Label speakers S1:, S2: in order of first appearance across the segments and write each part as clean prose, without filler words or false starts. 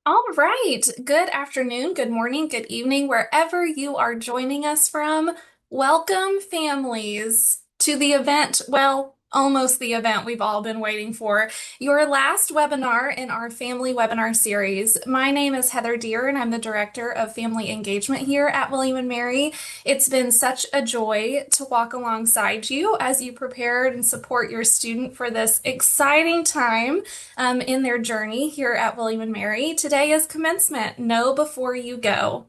S1: All right. Good afternoon, good morning, good evening, wherever you are joining us from. Welcome, families, to the event. Well, almost the event we've all been waiting for. Your last webinar in our family webinar series. My name is Heather Deer, and I'm the Director of Family Engagement here at William and Mary. It's been such a joy to walk alongside you as you prepare and support your student for this exciting time in their journey here at William and Mary. Today is commencement. Know before you go.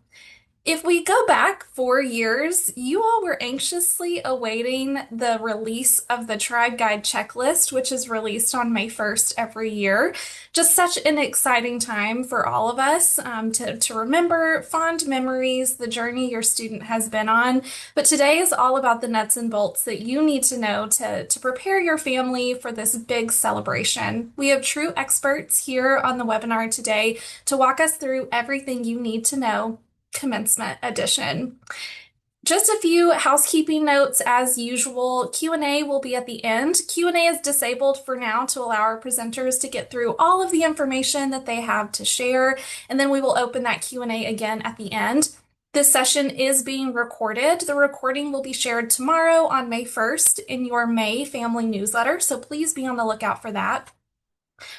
S1: If we go back 4 years, you all were anxiously awaiting the release of the Tribe Guide checklist, which is released on May 1st every year. Just such an exciting time for all of us to remember fond memories, the journey your student has been on. But today is all about the nuts and bolts that you need to know to prepare your family for this big celebration. We have true experts here on the webinar today to walk us through everything you need to know. Commencement edition. Just a few housekeeping notes as usual. Q&A will be at the end. Q&A is disabled for now to allow our presenters to get through all of the information that they have to share, and then we will open that Q&A again at the end. This session is being recorded. The recording will be shared tomorrow on May 1st in your May family newsletter, so please be on the lookout for that.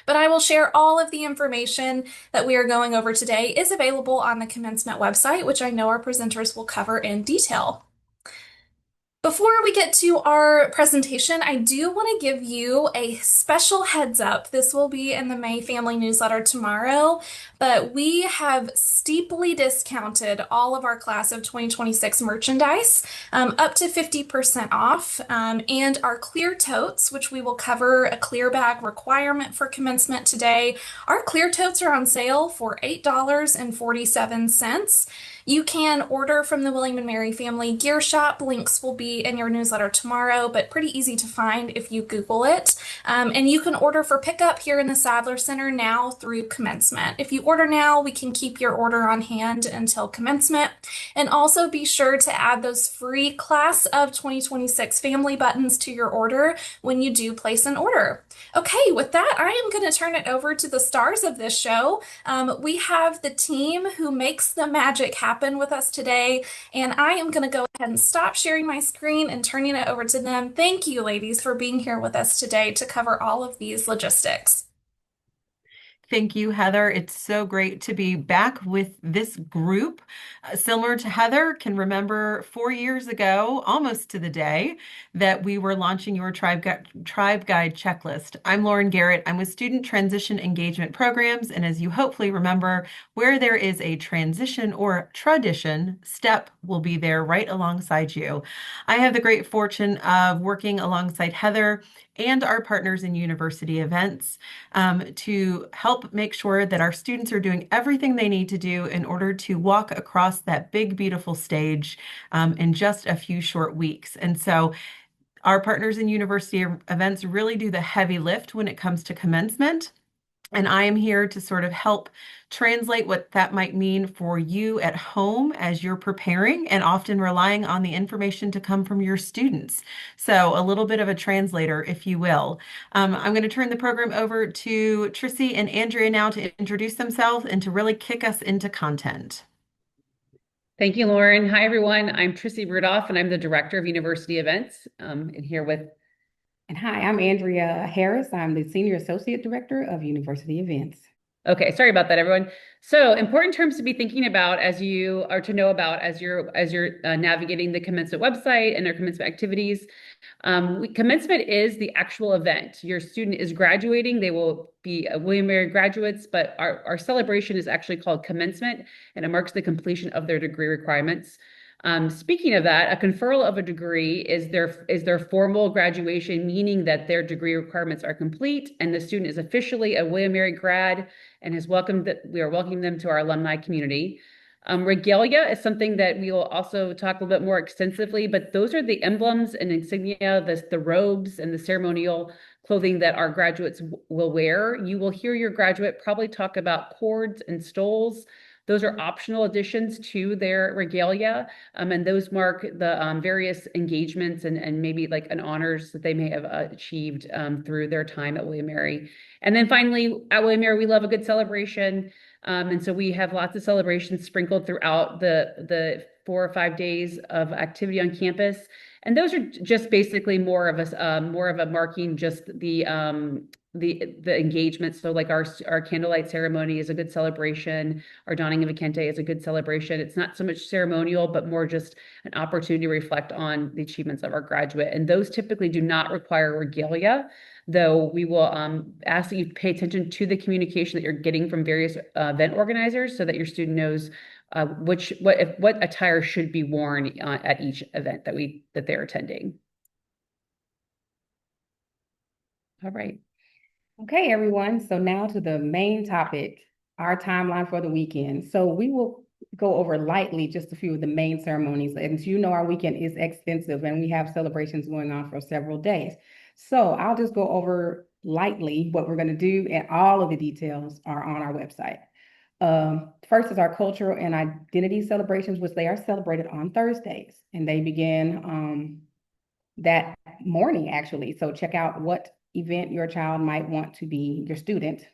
S1: But I will share all of the information that we are going over today is available on the Commencement website, which I know our presenters will cover in detail. Before we get to our presentation, I do want to give you a special heads up. This will be in the May Family Newsletter tomorrow, but we have steeply discounted all of our class of 2026 merchandise, up to 50% off, and our clear totes, which we will cover a clear bag requirement for commencement today. Our clear totes are on sale for $8.47. You can order from the William and Mary Family Gear Shop. Links will be in your newsletter tomorrow, but pretty easy to find if you Google it. And you can order for pickup here in the Sadler Center now through commencement. If you order now, we can keep your order on hand until commencement. And also be sure to add those free Class of 2026 family buttons to your order when you do place an order. Okay, with that, I am going to turn it over to the stars of this show. We have the team who makes the magic happen with us today, and I am going to go ahead and stop sharing my screen and turning it over to them. Thank you, ladies, for being here with us today to cover all of these logistics.
S2: Thank you, Heather. It's so great to be back with this group. Similar to Heather, can remember 4 years ago, almost to the day, that we were launching your Tribe Guide checklist. I'm Lauren Garrett. I'm with Student Transition Engagement Programs, and as you hopefully remember, where there is a transition or tradition, STEP will be there right alongside you. I have the great fortune of working alongside Heather and our partners in university events to help make sure that our students are doing everything they need to do in order to walk across that big, beautiful stage in just a few short weeks. And so our partners in university events really do the heavy lift when it comes to commencement. And I am here to sort of help translate what that might mean for you at home as you're preparing and often relying on the information to come from your students. So a little bit of a translator, if you will. I'm going to turn the program over to Trissy and Andrea now to introduce themselves and to really kick us into content.
S3: Thank you, Lauren. Hi, everyone. I'm Trissy Rudolph, and I'm the Director of University Events, and here with.
S4: And hi, I'm Andrea Harris. I'm the Senior Associate Director of University Events.
S3: Okay, sorry about that, everyone. So important terms to be thinking about as you are to know about as you're navigating the commencement website and their commencement activities. Commencement is the actual event. Your student is graduating. They will be William & Mary graduates, but our celebration is actually called commencement, and it marks the completion of their degree requirements. Speaking of that, a conferral of a degree is their formal graduation, meaning that their degree requirements are complete and the student is officially a William & Mary grad and we are welcoming them to our alumni community. Regalia is something that we will also talk a little bit more extensively, but those are the emblems and insignia, the robes and the ceremonial clothing that our graduates will wear. You will hear your graduate probably talk about cords and stoles. Those are optional additions to their regalia, and those mark the various engagements and maybe like an honors that they may have achieved through their time at William & Mary. And then finally, at William & Mary, we love a good celebration. And so we have lots of celebrations sprinkled throughout the 4 or 5 days of activity on campus. And those are just basically more of a marking just the engagement. So like our candlelight ceremony is a good celebration. Our donning of a kente is a good celebration. It's not so much ceremonial, but more just an opportunity to reflect on the achievements of our graduate. And those typically do not require regalia, though we will ask that you pay attention to the communication that you're getting from various event organizers so that your student knows what attire should be worn at each event that they're attending.
S4: All right. Okay, everyone. So now to the main topic, our timeline for the weekend. So we will go over lightly just a few of the main ceremonies. And as you know, our weekend is extensive and we have celebrations going on for several days. So I'll just go over lightly what we're going to do, and all of the details are on our website. First is our cultural and identity celebrations, which they are celebrated on Thursdays, and they begin that morning, actually. So check out what event your child might want to be, your student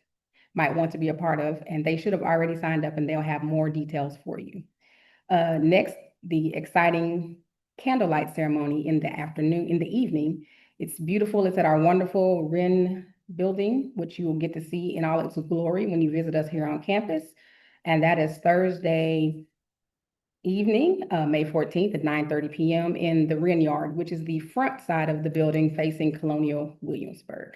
S4: might want to be a part of, and they should have already signed up and they'll have more details for you. Next, the exciting candlelight ceremony in the afternoon, in the evening. It's beautiful. It's at our wonderful Wren building, which you will get to see in all its glory when you visit us here on campus. And that is Thursday evening, May 14th at 9:30 p.m. in the Wren Yard, which is the front side of the building facing Colonial Williamsburg.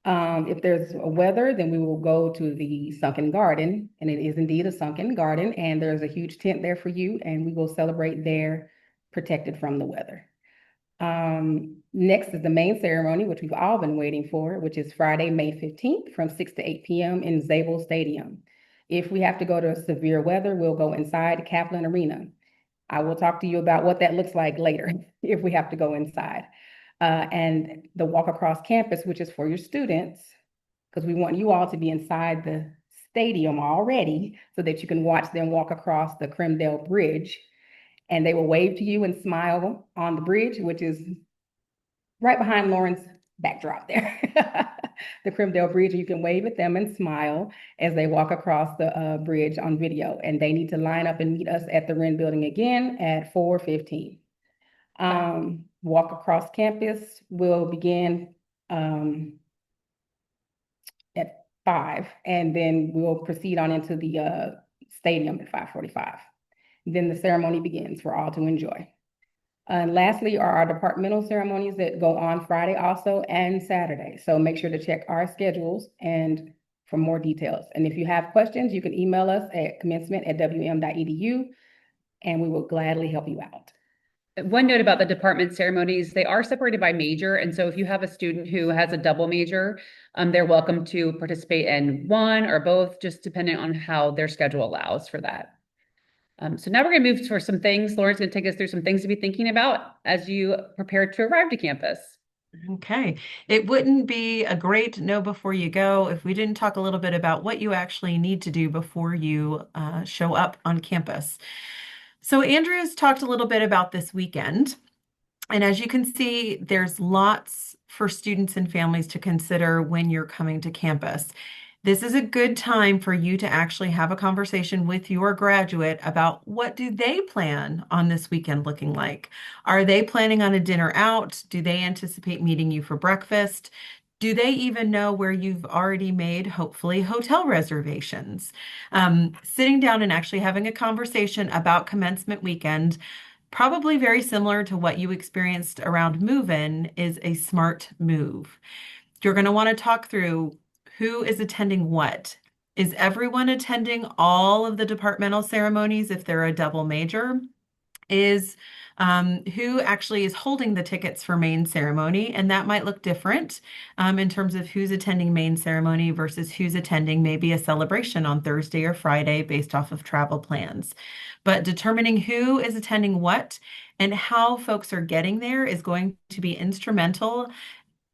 S4: If there's a weather, then we will go to the sunken garden, and it is indeed a sunken garden, and there's a huge tent there for you, and we will celebrate there protected from the weather. Next is the main ceremony, which we've all been waiting for, which is Friday, May 15th from 6 to 8 p.m. in Zabel Stadium. If we have to go to severe weather, we'll go inside Kaplan Arena. I will talk to you about what that looks like later if we have to go inside. And the walk across campus, which is for your students, because we want you all to be inside the stadium already so that you can watch them walk across the Cremdale Bridge. And they will wave to you and smile on the bridge, which is right behind Lauren's backdrop there. The Cremdale Bridge, you can wave at them and smile as they walk across the bridge on video. And they need to line up and meet us at the Wren building again at 4:15. Walk across campus will begin at 5, and then we'll proceed on into the stadium at 5:45. Then the ceremony begins for all to enjoy. And lastly are our departmental ceremonies that go on Friday also and Saturday. So make sure to check our schedules and for more details. And if you have questions, you can email us at commencement@wm.edu, and we will gladly help you out.
S3: One note about the department ceremonies, they are separated by major. And so if you have a student who has a double major, they're welcome to participate in one or both, just depending on how their schedule allows for that. So now we're going to move for some things. Lauren's going to take us through some things to be thinking about as you prepare to arrive to campus.
S2: Okay. It wouldn't be a great know before you go if we didn't talk a little bit about what you actually need to do before you show up on campus. So Andrea's talked a little bit about this weekend. And as you can see, there's lots for students and families to consider when you're coming to campus. This is a good time for you to actually have a conversation with your graduate about what do they plan on this weekend looking like? Are they planning on a dinner out? Do they anticipate meeting you for breakfast? Do they even know where you've already made, hopefully, hotel reservations? Sitting down and actually having a conversation about commencement weekend, probably very similar to what you experienced around move-in, is a smart move. You're going to want to talk through who is attending what. Is everyone attending all of the departmental ceremonies if they're a double major? Is who actually is holding the tickets for main ceremony, and that might look different in terms of who's attending main ceremony versus who's attending maybe a celebration on Thursday or Friday based off of travel plans. But determining who is attending what and how folks are getting there is going to be instrumental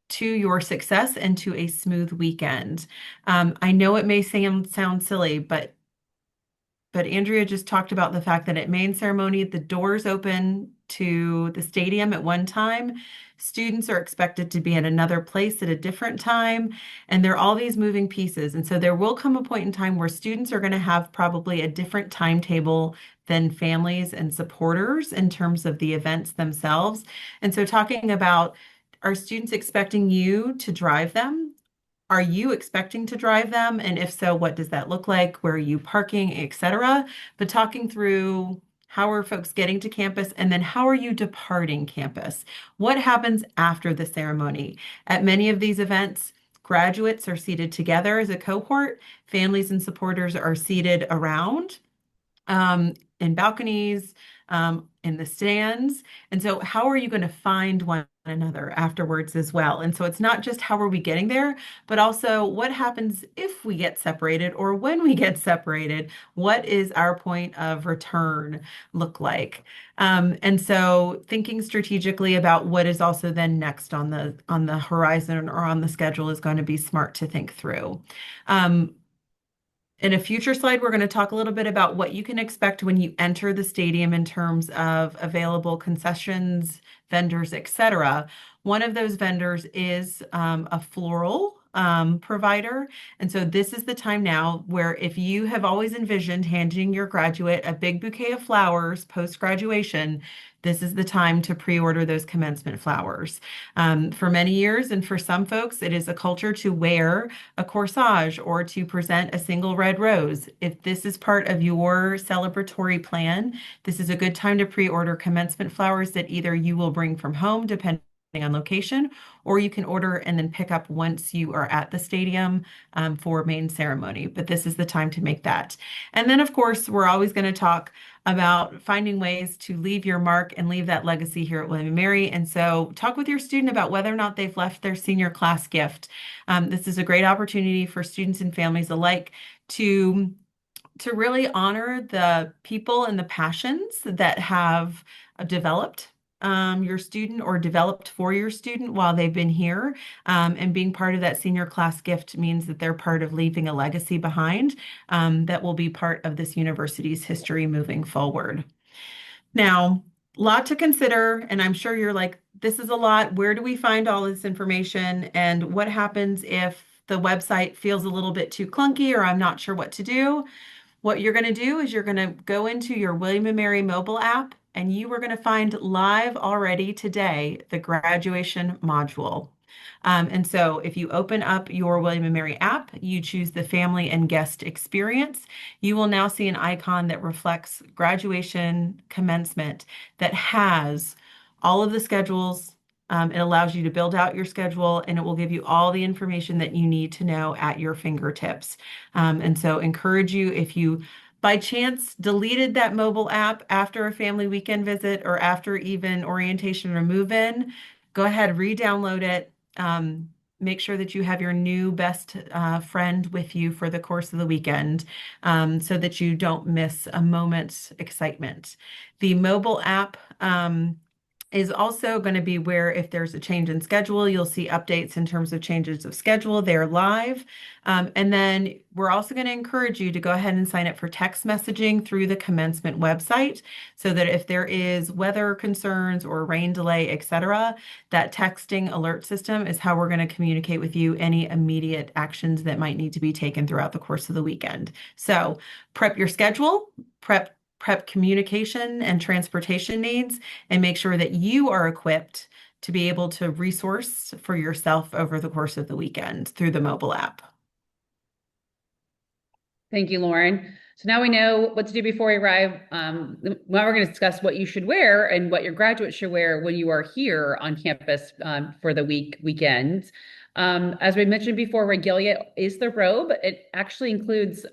S2: to your success and to a smooth weekend. I know it may sound silly, but but Andrea just talked about the fact that at main ceremony, the doors open to the stadium at one time. Students are expected to be in another place at a different time, and there are all these moving pieces. And so there will come a point in time where students are going to have probably a different timetable than families and supporters in terms of the events themselves. And so talking about, are students expecting you to drive them? Are you expecting to drive them? And if so, what does that look like? Where are you parking, et cetera? But talking through how are folks getting to campus and then how are you departing campus? What happens after the ceremony? At many of these events, graduates are seated together as a cohort, families and supporters are seated around in balconies, in the stands. And so, how are you going to find one another afterwards as well? And so, it's not just how are we getting there, but also what happens if we get separated or when we get separated? What is our point of return look like? And so, thinking strategically about what is also then next on the horizon or on the schedule is going to be smart to think through. In a future slide, we're going to talk a little bit about what you can expect when you enter the stadium in terms of available concessions, vendors, etc. One of those vendors is a floral provider. And so this is the time now where if you have always envisioned handing your graduate a big bouquet of flowers post-graduation, this is the time to pre-order those commencement flowers. For many years, and for some folks, it is a culture to wear a corsage or to present a single red rose. If this is part of your celebratory plan, this is a good time to pre-order commencement flowers that either you will bring from home, depending on location, or you can order and then pick up once you are at the stadium for main ceremony. But this is the time to make that. And then, of course, we're always going to talk about finding ways to leave your mark and leave that legacy here at William & Mary. And so talk with your student about whether or not they've left their senior class gift. This is a great opportunity for students and families alike to really honor the people and the passions that have developed your student or developed for your student while they've been here. And being part of that senior class gift means that they're part of leaving a legacy behind that will be part of this university's history moving forward. Now, a lot to consider, and I'm sure you're like, this is a lot. Where do we find all this information? And what happens if the website feels a little bit too clunky or I'm not sure what to do? What you're going to do is you're going to go into your William & Mary mobile app and you are going to find live already today the graduation module. And so if you open up your William & Mary app, you choose the family and guest experience, you will now see an icon that reflects graduation commencement that has all of the schedules. It allows you to build out your schedule and it will give you all the information that you need to know at your fingertips. And so encourage you, if you by chance deleted that mobile app after a family weekend visit or after even orientation or move-in, go ahead, re-download it. Make sure that you have your new best friend with you for the course of the weekend so that you don't miss a moment's excitement. The mobile app is also going to be where if there's a change in schedule, you'll see updates in terms of changes of schedule. They're live. And then we're also going to encourage you to go ahead and sign up for text messaging through the commencement website so that if there is weather concerns or rain delay, etc., that texting alert system is how we're going to communicate with you any immediate actions that might need to be taken throughout the course of the weekend. So prep your schedule, prep communication and transportation needs, and make sure that you are equipped to be able to resource for yourself over the course of the weekend through the mobile app.
S3: Thank you, Lauren. So now we know what to do before we arrive. Now we're going to discuss what you should wear and what your graduates should wear when you are here on campus for the weekend. As we mentioned before, regalia is the robe. It actually includes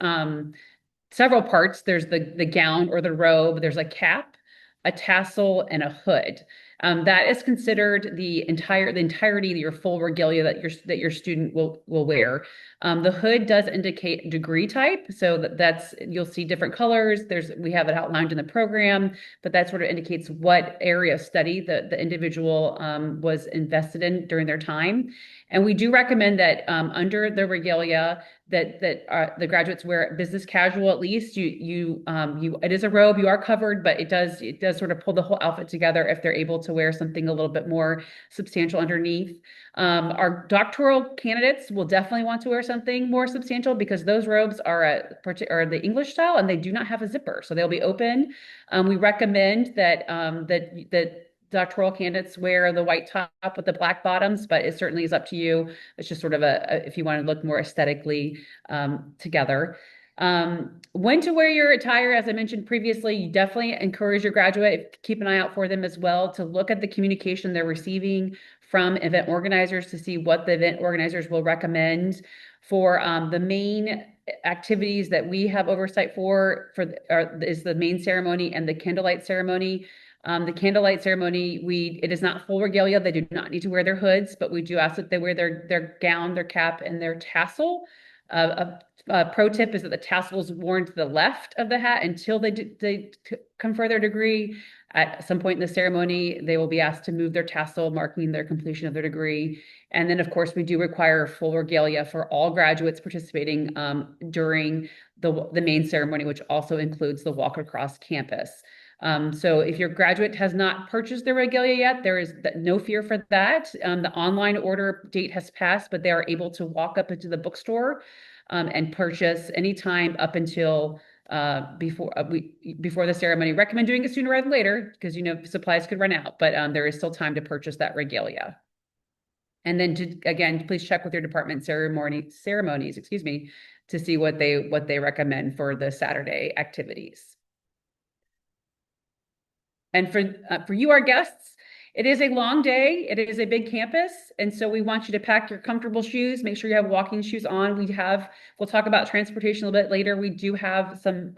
S3: several parts. There's the gown or the robe. There's a cap, a tassel, and a hood. That is considered the entirety of your full regalia that your student will wear. The hood does indicate degree type, so that's you'll see different colors. We have it outlined in the program, but that sort of indicates what area of study the individual was invested in during their time. And we do recommend that under the regalia that the graduates wear business casual at least. It is a robe, you are covered, but it does sort of pull the whole outfit together if they're able to wear something a little bit more substantial underneath. Our doctoral candidates will definitely want to wear something more substantial because those robes are the English style and they do not have a zipper, so they'll be open. We recommend that doctoral candidates wear the white top with the black bottoms, but it certainly is up to you. It's just sort of if you want to look more aesthetically together. When to wear your attire, as I mentioned previously, you definitely encourage your graduate, keep an eye out for them as well, to look at the communication they're receiving from event organizers to see what the event organizers will recommend for the main activities that we have oversight is the main ceremony and the candlelight ceremony. The candlelight ceremony, it is not full regalia. They do not need to wear their hoods, but we do ask that they wear their gown, their cap, and their tassel. A pro tip is that the tassel is worn to the left of the hat until they confer their degree. At some point in the ceremony, they will be asked to move their tassel, marking their completion of their degree. And then, of course, we do require full regalia for all graduates participating during the main ceremony, which also includes the walk across campus. So if your graduate has not purchased their regalia yet, there is no fear for that. The online order date has passed, but they are able to walk up into the bookstore and purchase anytime up until before the ceremony. Recommend doing it sooner rather than later because supplies could run out, but there is still time to purchase that regalia. And then again, please check with your department ceremonies, excuse me, to see what they recommend for the Saturday activities. And for you, our guests, it is a long day. It is a big campus. And so we want you to pack your comfortable shoes. Make sure you have walking shoes on. We'll talk about transportation a little bit later. We do have some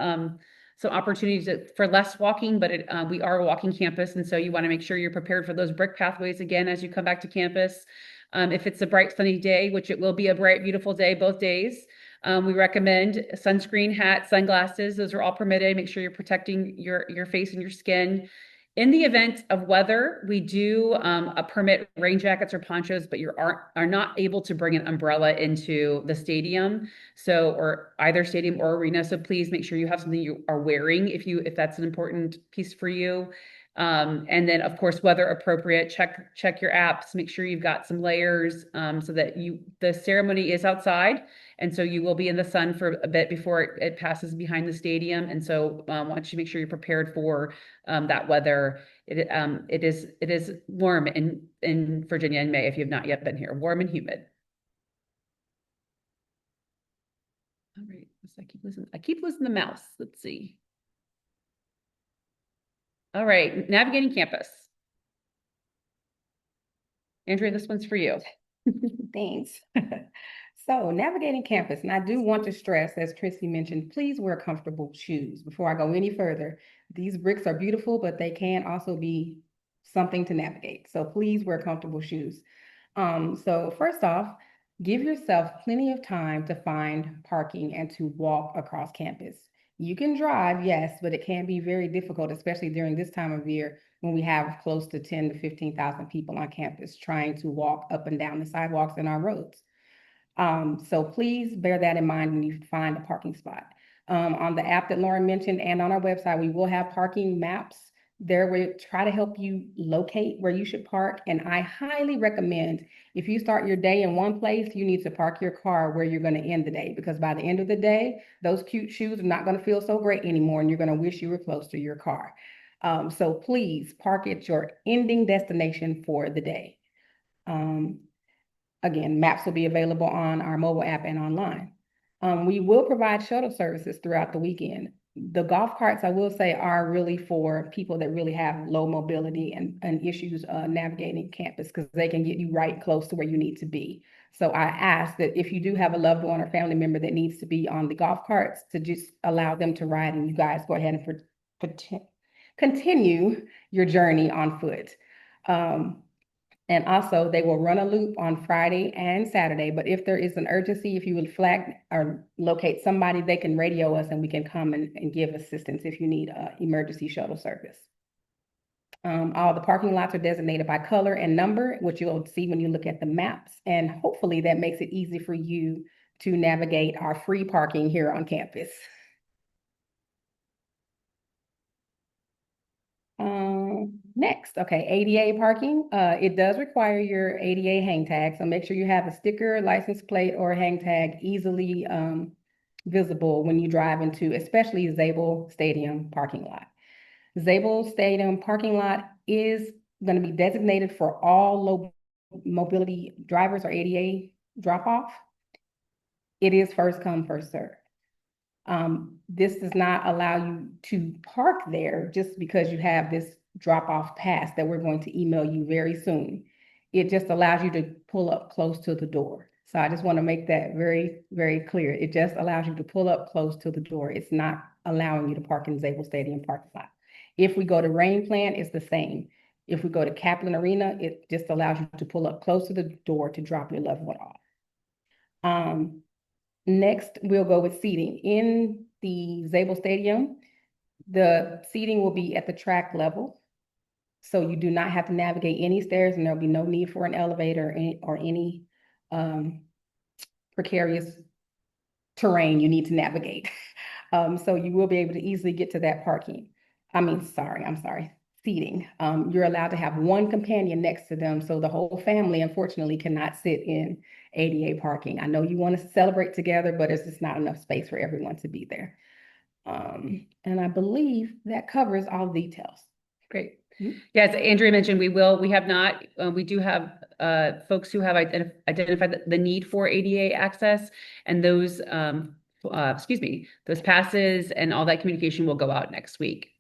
S3: opportunities for less walking, but we are a walking campus. And so you want to make sure you're prepared for those brick pathways again as you come back to campus. If it's a bright sunny day, which it will be a bright, beautiful day, both days, we recommend sunscreen, hat, sunglasses. Those are all permitted. Make sure you're protecting your face and your skin. In the event of weather, we do permit rain jackets or ponchos, but you are not able to bring an umbrella into the stadium, or either stadium or arena. So please make sure you have something you are wearing if that's an important piece for you. And then, of course, weather appropriate. Check your apps. Make sure you've got some layers so that the ceremony is outside. And so you will be in the sun for a bit before it passes behind the stadium. And so I want you to make sure you're prepared for that weather. It is warm in Virginia in May if you have not yet been here. Warm and humid. All right. I keep losing the mouse. Let's see. All right. Navigating campus. Andrea, this one's for you.
S4: Thanks. So navigating campus, and I do want to stress, as Tracy mentioned, please wear comfortable shoes. Before I go any further, these bricks are beautiful, but they can also be something to navigate. So please wear comfortable shoes. So first off, give yourself plenty of time to find parking and to walk across campus. You can drive, yes, but it can be very difficult, especially during this time of year when we have close to 10 to 15,000 people on campus trying to walk up and down the sidewalks and our roads. So please bear that in mind when you find a parking spot. On the app that Lauren mentioned and on our website, we will have parking maps there where try to help you locate where you should park. And I highly recommend if you start your day in one place, you need to park your car where you're going to end the day, because by the end of the day, those cute shoes are not going to feel so great anymore, and you're going to wish you were close to your car. So please park at your ending destination for the day. Again, maps will be available on our mobile app and online. We will provide shuttle services throughout the weekend. The golf carts, I will say, are really for people that really have low mobility and issues navigating campus, because they can get you right close to where you need to be. So I ask that if you do have a loved one or family member that needs to be on the golf carts, to just allow them to ride, and you guys go ahead and continue your journey on foot. And also, they will run a loop on Friday and Saturday. But if there is an urgency, if you would flag or locate somebody, they can radio us and we can come and give assistance if you need emergency shuttle service. All the parking lots are designated by color and number, which you'll see when you look at the maps. And hopefully that makes it easy for you to navigate our free parking here on campus. Next, okay, ADA parking. It does require your ADA hang tag, so make sure you have a sticker, license plate, or hang tag easily visible when you drive into, especially Zabel Stadium parking lot. Zabel Stadium parking lot is going to be designated for all low mobility drivers or ADA drop-off. It is first come, first served. This does not allow you to park there just because you have this drop-off pass that we're going to email you very soon. It just allows you to pull up close to the door. So I just want to make that very, very clear. It just allows you to pull up close to the door. It's not allowing you to park in Zabel Stadium parking lot. If we go to Rain Plan, it's the same. If we go to Kaplan Arena, it just allows you to pull up close to the door to drop your loved one off. Next, we'll go with seating. In the Zabel Stadium, the seating will be at the track level. So you do not have to navigate any stairs and there'll be no need for an elevator or any precarious terrain you need to navigate. So you will be able to easily get to that seating. You're allowed to have one companion next to them. So the whole family, unfortunately, cannot sit in ADA parking. I know you want to celebrate together, but it's just not enough space for everyone to be there. And I believe that covers all the details.
S3: Great. Yes, Andrea mentioned we do have folks who have identified the need for ADA access, and those those passes and all that communication will go out next week.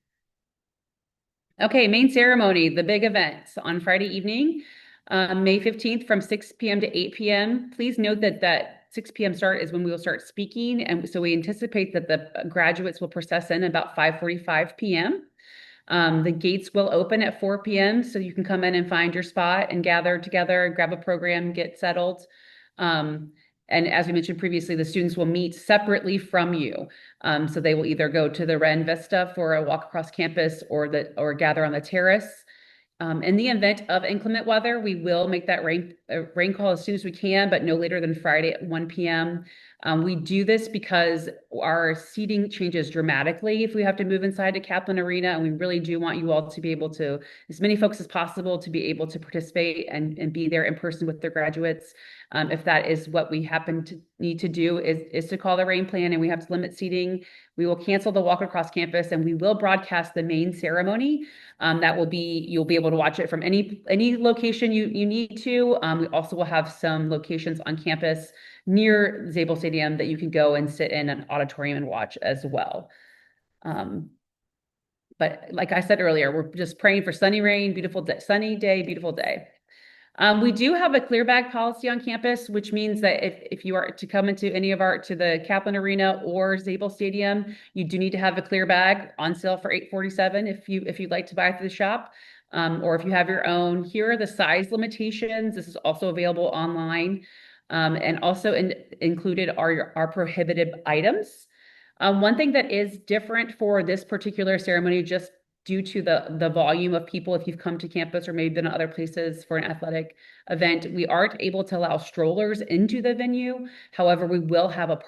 S3: Okay, main ceremony, the big event on Friday evening, May 15th from 6 p.m. to 8 p.m. Please note that 6 p.m. start is when we will start speaking. And so we anticipate that the graduates will process in about 5:45 p.m. The gates will open at 4 p.m. so you can come in and find your spot and gather together, grab a program, get settled. And as we mentioned previously, the students will meet separately from you. So they will either go to the Ren Vista for a walk across campus or gather on the terrace. In the event of inclement weather, we will make that rain call as soon as we can, but no later than Friday at 1 p.m. We do this because our seating changes dramatically if we have to move inside to Kaplan Arena, and we really do want you all to be able to, as many folks as possible, to be able to participate and be there in person with their graduates. If that is what we happen to need to do is to call the rain plan and we have to limit seating, we will cancel the walk across campus and we will broadcast the main ceremony. You'll be able to watch it from any location you need to. We also will have some locations on campus near Zabel Stadium that you can go and sit in an auditorium and watch as well. But like I said earlier, we're just praying for sunny rain, sunny day, beautiful day. We do have a clear bag policy on campus, which means that if you are to come into to the Kaplan Arena or Zabel Stadium, you do need to have a clear bag on sale for $8.47 if you'd like to buy it through the shop, or if you have your own. Here are the size limitations. This is also available online, and also included are our prohibited items. One thing that is different for this particular ceremony, just due to the volume of people, if you've come to campus or maybe been to other places for an athletic event, we aren't able to allow strollers into the venue. However, we will have a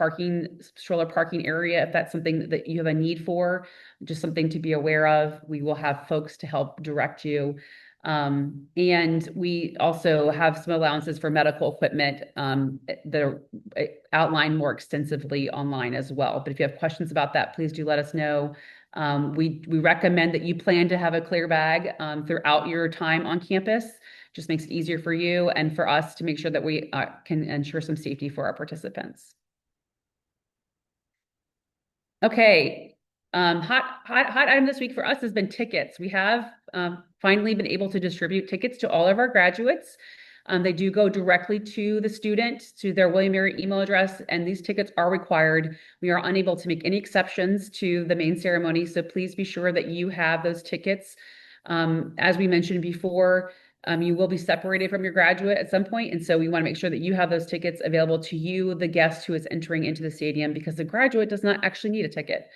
S3: stroller parking area if that's something that you have a need for, just something to be aware of. We will have folks to help direct you. And we also have some allowances for medical equipment that are outlined more extensively online as well. But if you have questions about that, please do let us know. We recommend that you plan to have a clear bag throughout your time on campus. Just makes it easier for you and for us to make sure that we can ensure some safety for our participants. Okay, hot item this week for us has been tickets. We have finally been able to distribute tickets to all of our graduates. They do go directly to the student, to their William & Mary email address, and these tickets are required. We are unable to make any exceptions to the main ceremony, so please be sure that you have those tickets. As we mentioned before, You will be separated from your graduate at some point, and so we want to make sure that you have those tickets available to you, the guest who is entering into the stadium, because the graduate does not actually need a ticket.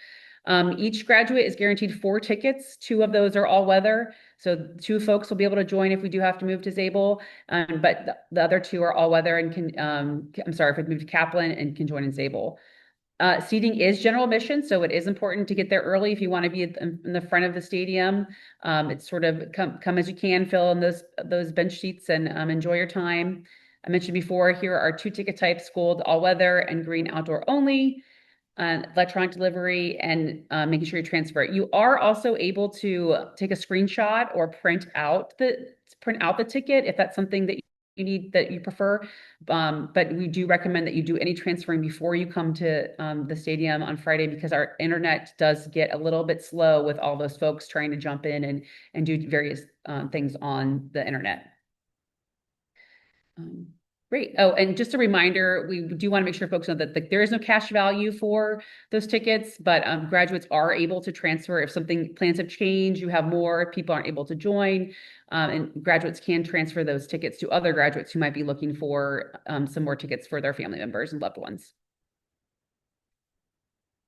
S3: Each graduate is guaranteed 4 tickets. 2 of those are all weather. So 2 folks will be able to join if we do have to move to Zabel. But the other 2 are all weather and can, I'm sorry, if we move to Kaplan and can join in Zabel. Seating is general admission, so it is important to get there early if you want to be in the front of the stadium. It's sort of come as you can, fill in those bench seats and enjoy your time. I mentioned before, here are 2 ticket types: gold all weather and green outdoor only. Electronic delivery, and making sure you transfer it. You are also able to take a screenshot or print out the ticket if that's something that you need, that you prefer. But we do recommend that you do any transferring before you come to the stadium on Friday, because our internet does get a little bit slow with all those folks trying to jump in and do various things on the internet. Great. Oh, and just a reminder, we do want to make sure folks know that there is no cash value for those tickets, but graduates are able to transfer if plans have changed, you have more, people aren't able to join, and graduates can transfer those tickets to other graduates who might be looking for some more tickets for their family members and loved ones.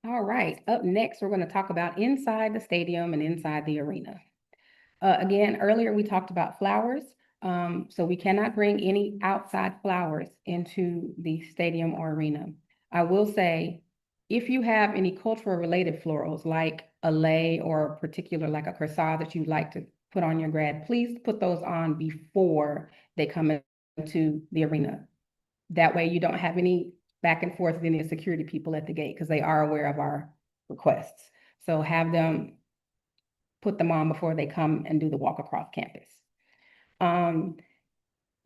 S4: All right, up next, we're going to talk about inside the stadium and inside the arena. Again, earlier we talked about flowers. So we cannot bring any outside flowers into the stadium or arena. I will say, if you have any cultural related florals, like a lei or a particular, like a corsage that you'd like to put on your grad, please put those on before they come into the arena. That way you don't have any back and forth with any security people at the gate, because they are aware of our requests. So have them put them on before they come and do the walk across campus.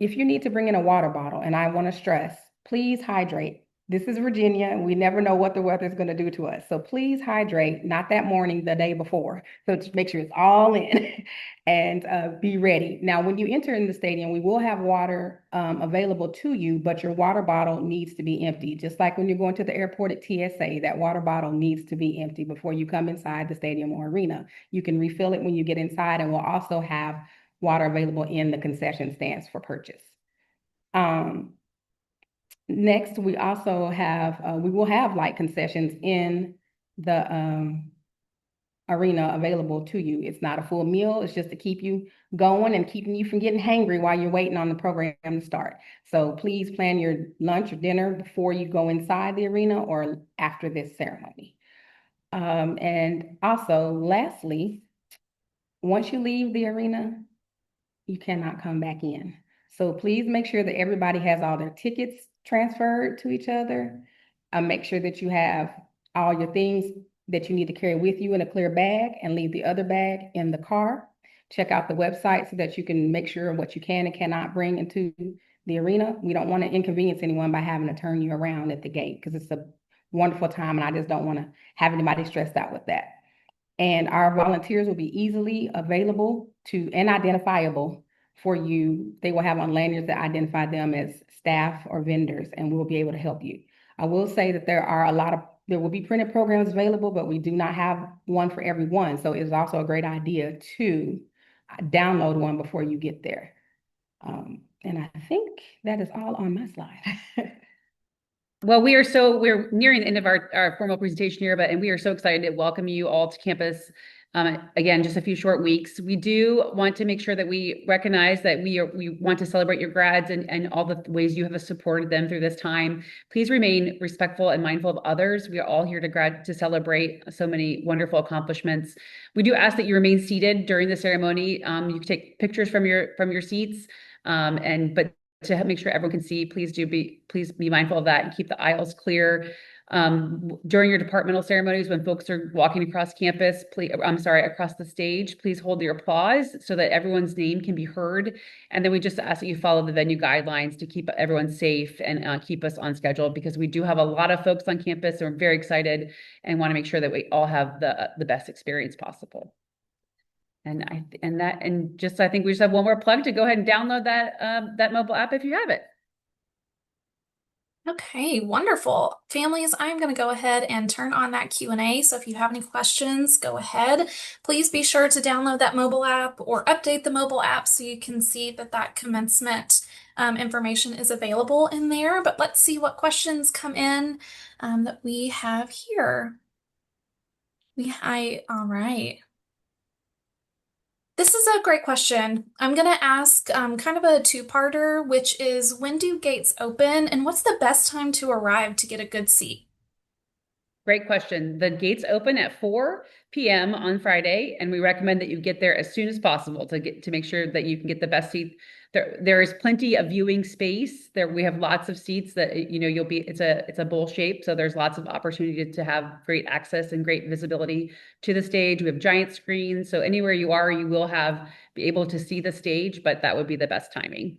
S4: If you need to bring in a water bottle, and I want to stress, please hydrate. This is Virginia. We never know what the weather is going to do to us. So please hydrate, not that morning, the day before. So just make sure it's all in and be ready. Now, when you enter in the stadium, we will have water available to you, but your water bottle needs to be empty. Just like when you're going to the airport at TSA, that water bottle needs to be empty before you come inside the stadium or arena. You can refill it when you get inside, and we'll also have water available in the concession stands for purchase. Next, we also have, we will have light concessions in the arena available to you. It's not a full meal. It's just to keep you going and keeping you from getting hangry while you're waiting on the program to start. So please plan your lunch or dinner before you go inside the arena or after this ceremony. And also, lastly, once you leave the arena, you cannot come back in. So please make sure that everybody has all their tickets transferred to each other. Make sure that you have all your things that you need to carry with you in a clear bag, and leave the other bag in the car. Check out the website so that you can make sure what you can and cannot bring into the arena. We don't want to inconvenience anyone by having to turn you around at the gate, because it's a wonderful time and I just don't want to have anybody stressed out with that. And our volunteers will be easily available to and identifiable for you. They will have on lanyards that identify them as staff or vendors, and we'll be able to help you. I will say that there will be printed programs available, but we do not have one for everyone. So it's also a great idea to download one before you get there. And I think that is all on my slide.
S3: Well, we're nearing the end of our formal presentation here, and we are so excited to welcome you all to campus. Again, just a few short weeks. We do want to make sure that we recognize that we want to celebrate your grads and all the ways you have supported them through this time. Please remain respectful and mindful of others. We are all here to celebrate so many wonderful accomplishments. We do ask that you remain seated during the ceremony. You can take pictures from your seats, but to make sure everyone can see, please be mindful of that and keep the aisles clear. During your departmental ceremonies, when folks are walking across campus, across the stage, please hold your applause so that everyone's name can be heard. And then we just ask that you follow the venue guidelines to keep everyone safe and keep us on schedule, because we do have a lot of folks on campus, and we're very excited and want to make sure that we all have the best experience possible. And I think we just have one more plug to go ahead and download that mobile app if you have it.
S1: Okay, wonderful. Families, I'm going to go ahead and turn on that Q&A. So if you have any questions, go ahead. Please be sure to download that mobile app or update the mobile app so you can see that commencement information is available in there. But let's see what questions come in that we have here. All right. This is a great question. I'm going to ask kind of a two-parter, which is when do gates open and what's the best time to arrive to get a good seat?
S3: Great question. The gates open at 4 p.m. on Friday, and we recommend that you get there as soon as possible to make sure that you can get the best seat. There is plenty of viewing space. There we have lots of seats that you'll be. It's a bowl shape, so there's lots of opportunity to have great access and great visibility to the stage. We have giant screens, so anywhere you are, you will be able to see the stage, but that would be the best timing.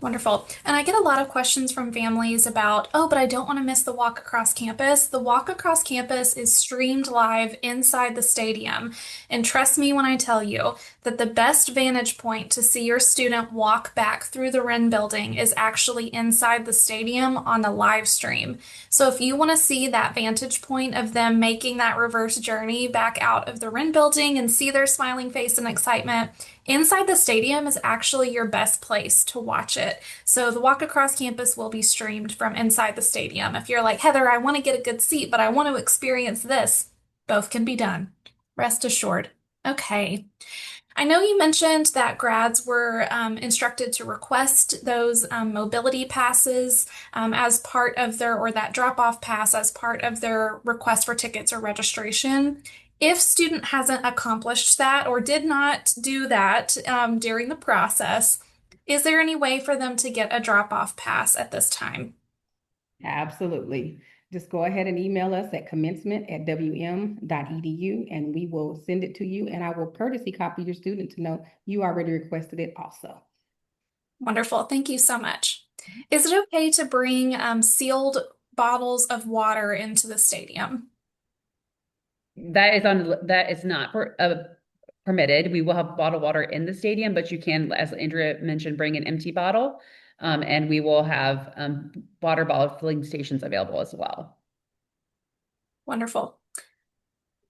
S1: Wonderful. And I get a lot of questions from families about, oh, but I don't want to miss the walk across campus. The walk across campus is streamed live inside the stadium. And trust me when I tell you that the best vantage point to see your student walk back through the Wren building is actually inside the stadium on the live stream. So if you want to see that vantage point of them making that reverse journey back out of the Wren building and see their smiling face and excitement, inside the stadium is actually your best place to watch it. So the walk across campus will be streamed from inside the stadium. If you're like, Heather, I want to get a good seat, but I want to experience this, both can be done. Rest assured. Okay. I know you mentioned that grads were instructed to request those mobility passes as part of or that drop-off pass as part of their request for tickets or registration. If student hasn't accomplished that or did not do that during the process, is there any way for them to get a drop-off pass at this time?
S4: Absolutely. Just go ahead and email us at commencement@wm.edu and we will send it to you. And I will courtesy copy your student to know you already requested it also.
S1: Wonderful. Thank you so much. Is it okay to bring sealed bottles of water into the stadium?
S3: That is not permitted. We will have bottled water in the stadium, but you can, as Andrea mentioned, bring an empty bottle, and we will have water bottle filling stations available as well.
S1: Wonderful.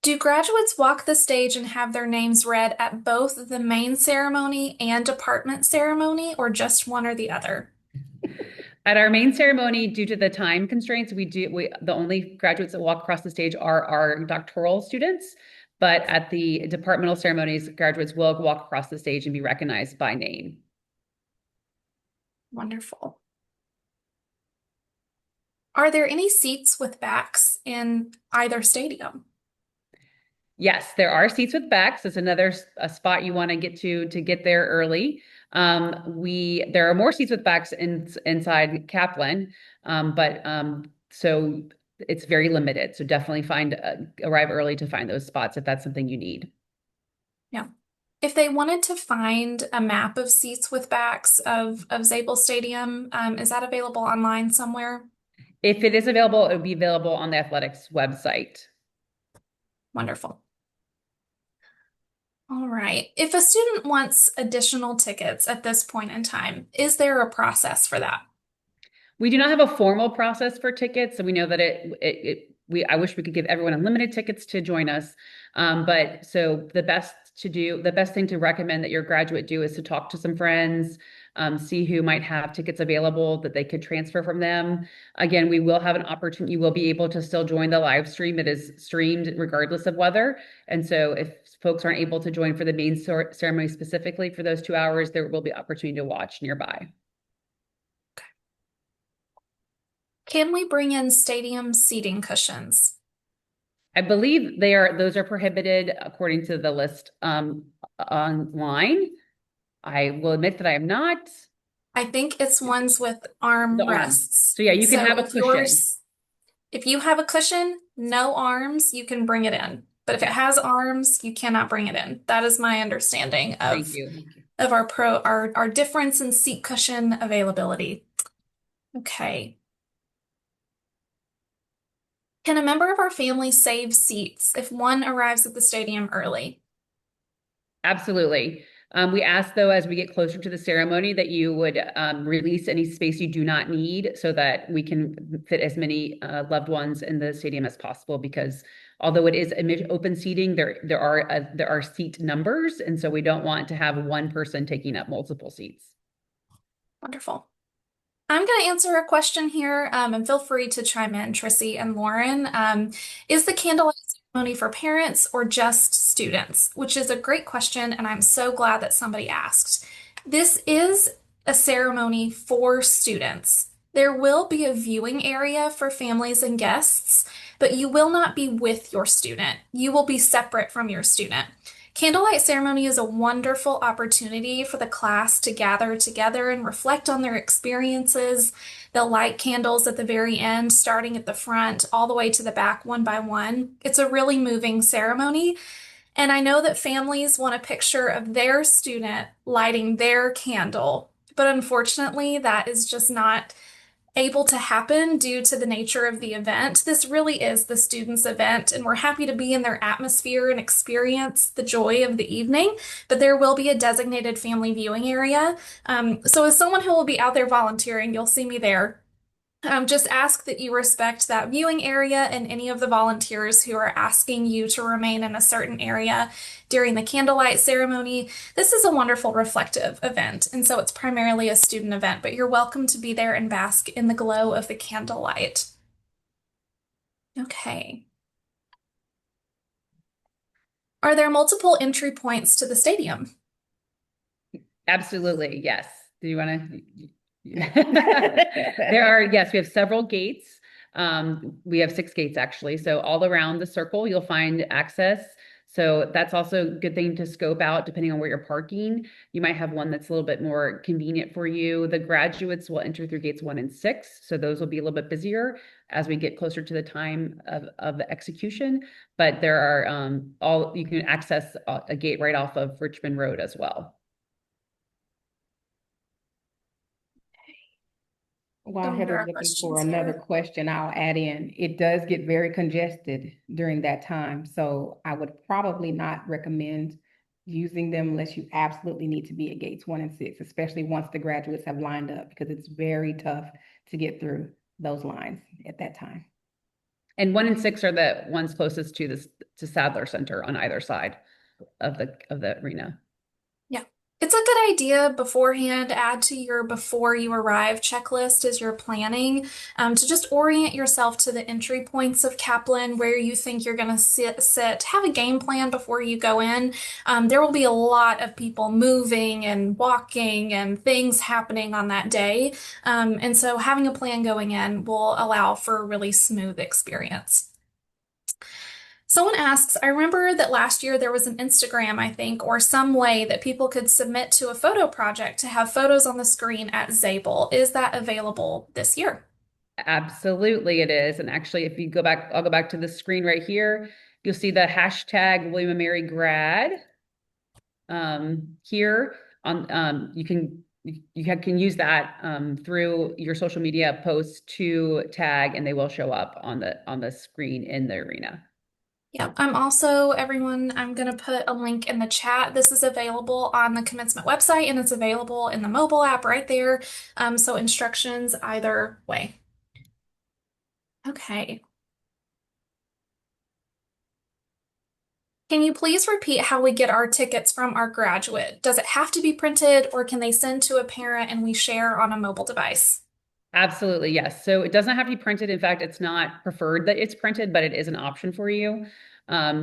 S1: Do graduates walk the stage and have their names read at both the main ceremony and department ceremony, or just one or the other?
S3: At our main ceremony, due to the time constraints, the only graduates that walk across the stage are our doctoral students. But at the departmental ceremonies, graduates will walk across the stage and be recognized by name.
S1: Wonderful. Are there any seats with backs in either stadium?
S3: Yes, there are seats with backs. It's another spot you want to get to get there early. There are more seats with backs inside Kaplan, but so it's very limited. So definitely arrive early to find those spots if that's something you need.
S1: Yeah. If they wanted to find a map of seats with backs of Zabel Stadium, is that available online somewhere?
S3: If it is available, it would be available on the athletics website.
S1: Wonderful. All right. If a student wants additional tickets at this point in time, is there a process for that?
S3: We do not have a formal process for tickets, and we know that I wish we could give everyone unlimited tickets to join us. But so the best thing to recommend that your graduate do is to talk to some friends, see who might have tickets available that they could transfer from them. Again, we will have an opportunity. You will be able to still join the live stream. It is streamed regardless of weather. And so if folks aren't able to join for the main ceremony specifically for those 2 hours, there will be opportunity to watch nearby.
S1: Can we bring in stadium seating cushions?
S3: I believe those are prohibited according to the list online. I will admit that I am not.
S1: I think it's ones with arm
S3: The arm.
S1: rests.
S3: So yeah, you can have a cushion.
S1: If you have a cushion, no arms, you can bring it in. But if it has arms, you cannot bring it in. That is my understanding
S3: Thank you.
S1: of our difference in seat cushion availability. Okay. Can a member of our family save seats if one arrives at the stadium early?
S3: Absolutely. We ask, though, as we get closer to the ceremony, that you would release any space you do not need so that we can fit as many loved ones in the stadium as possible. Because although it is open seating, there are seat numbers, and so we don't want to have one person taking up multiple seats.
S1: Wonderful. I'm going to answer a question here, and feel free to chime in, Trissy and Lauren. Is the candlelight ceremony for parents or just students? Which is a great question, and I'm so glad that somebody asked. This is a ceremony for students. There will be a viewing area for families and guests, but you will not be with your student. You will be separate from your student. Candlelight ceremony is a wonderful opportunity for the class to gather together and reflect on their experiences. They'll light candles at the very end, starting at the front, all the way to the back, one by one. It's a really moving ceremony. And I know that families want a picture of their student lighting their candle, but unfortunately, that is just not able to happen due to the nature of the event. This really is the students' event, and we're happy to be in their atmosphere and experience the joy of the evening, but there will be a designated family viewing area. So as someone who will be out there volunteering, you'll see me there. Just ask that you respect that viewing area and any of the volunteers who are asking you to remain in a certain area during the candlelight ceremony. This is a wonderful reflective event, and so it's primarily a student event, but you're welcome to be there and bask in the glow of the candlelight. Okay. Are there multiple entry points to the stadium?
S3: Absolutely, yes. Do you want to? There are, yes, we have several gates. We have 6 gates actually. So all around the circle, you'll find access. So that's also a good thing to scope out depending on where you're parking. You might have one that's a little bit more convenient for you. The graduates will enter through gates 1 and 6. So those will be a little bit busier as we get closer to the time of the execution. But there are you can access a gate right off of Richmond Road as well.
S4: While Heather's looking for another question, I'll add in, it does get very congested during that time. So I would probably not recommend using them unless you absolutely need to be at gates 1 and 6, especially once the graduates have lined up, because it's very tough to get through those lines at that time.
S3: And 1 and 6 are the ones closest to Sadler Center on either side of the arena.
S1: Yeah. It's a good idea beforehand, add to your before you arrive checklist as you're planning, to just orient yourself to the entry points of Kaplan, where you think you're going to sit, have a game plan before you go in. There will be a lot of people moving and walking and things happening on that day. And so having a plan going in will allow for a really smooth experience. Someone asks, I remember that last year there was an Instagram, I think, or some way that people could submit to a photo project to have photos on the screen at Zabel. Is that available this year?
S3: Absolutely, it is. And actually, if you go back, I'll go back to the screen right here. You'll see the hashtag William and Mary grad here on you can use that through your social media posts to tag, and they will show up on the screen in the arena.
S1: Yep, I'm also, everyone, I'm going to put a link in the chat. This is available on the Commencement website, and it's available in the mobile app right there. So instructions either way. Okay. Can you please repeat how we get our tickets from our graduate? Does it have to be printed, or can they send to a parent and we share on a mobile device?
S3: Absolutely, yes. So it doesn't have to be printed. In fact, it's not preferred that it's printed, but it is an option for you.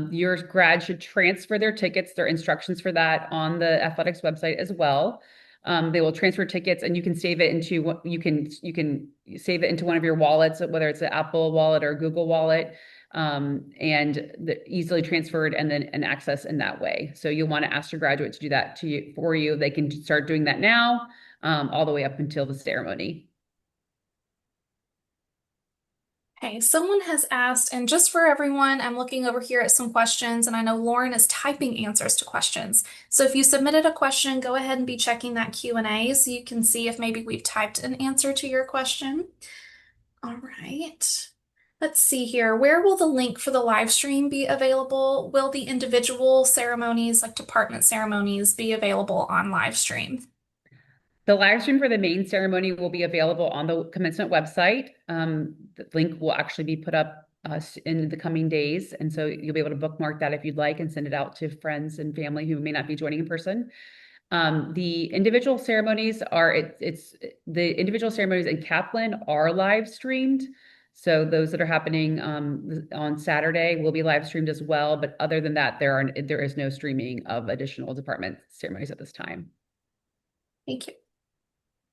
S3: Your grad should transfer their tickets, their instructions for that on the athletics website as well. They will transfer tickets, and you can save it into save it into one of your wallets, whether it's an Apple wallet or a Google wallet, and easily transferred and access in that way. So you'll want to ask your graduate to do that for you. They can start doing that now, all the way up until the ceremony.
S1: Okay, someone has asked, and just for everyone, I'm looking over here at some questions, and I know Lauren is typing answers to questions. So if you submitted a question, go ahead and be checking that Q&A so you can see if maybe we've typed an answer to your question. All right. Let's see here. Where will the link for the live stream be available? Will the individual ceremonies, like department ceremonies, be available on live stream?
S3: The live stream for the main ceremony will be available on the commencement website. The link will actually be put up in the coming days. And so you'll be able to bookmark that if you'd like and send it out to friends and family who may not be joining in person. The individual ceremonies are, it's the individual ceremonies in Kaplan are live streamed. So those that are happening on Saturday will be live streamed as well. But other than that, there is no streaming of additional department ceremonies at this time.
S1: Thank you.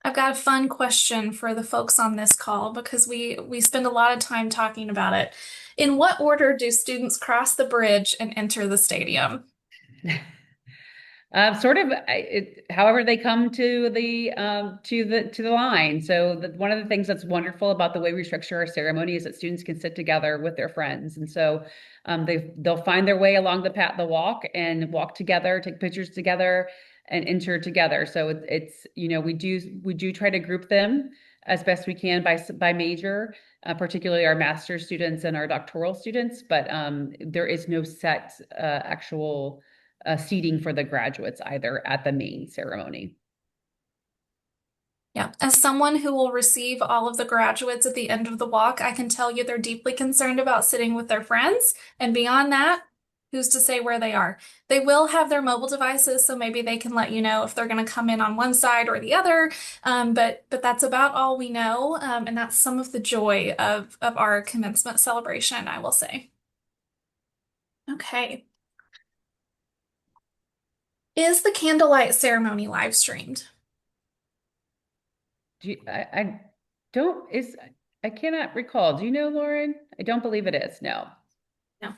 S1: I've got a fun question for the folks on this call because we spend a lot of time talking about it. In what order do students cross the bridge and enter the stadium?
S3: Sort of, however they come to the line. So one of the things that's wonderful about the way we structure our ceremony is that students can sit together with their friends, and so they'll find their way along the walk and walk together, take pictures together, and enter together. So it's we do try to group them as best we can by major, particularly our master's students and our doctoral students. But there is no set actual seating for the graduates either at the main ceremony.
S1: Yeah, as someone who will receive all of the graduates at the end of the walk, I can tell you they're deeply concerned about sitting with their friends. And beyond that, who's to say where they are? They will have their mobile devices, so maybe they can let you know if they're going to come in on one side or the other. But that's about all we know, and that's some of the joy of our commencement celebration, I will say. Okay. Is the candlelight ceremony live streamed?
S3: I don't is I cannot recall. Do you know, Lauren? I don't believe it is. No.
S1: No.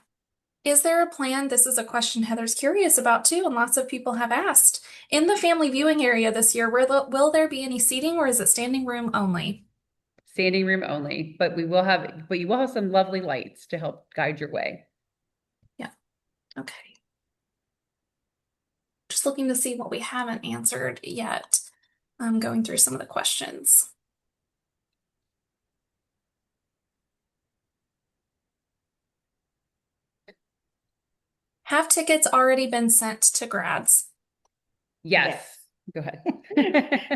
S1: Is there a plan? This is a question Heather's curious about too, and lots of people have asked. In the family viewing area this year, will there be any seating or is it standing room only?
S3: Standing room only, but you will have some lovely lights to help guide your way.
S1: Yeah. Okay. Just looking to see what we haven't answered yet. I'm going through some of the questions. Have tickets already been sent to grads?
S3: Yes. Go ahead.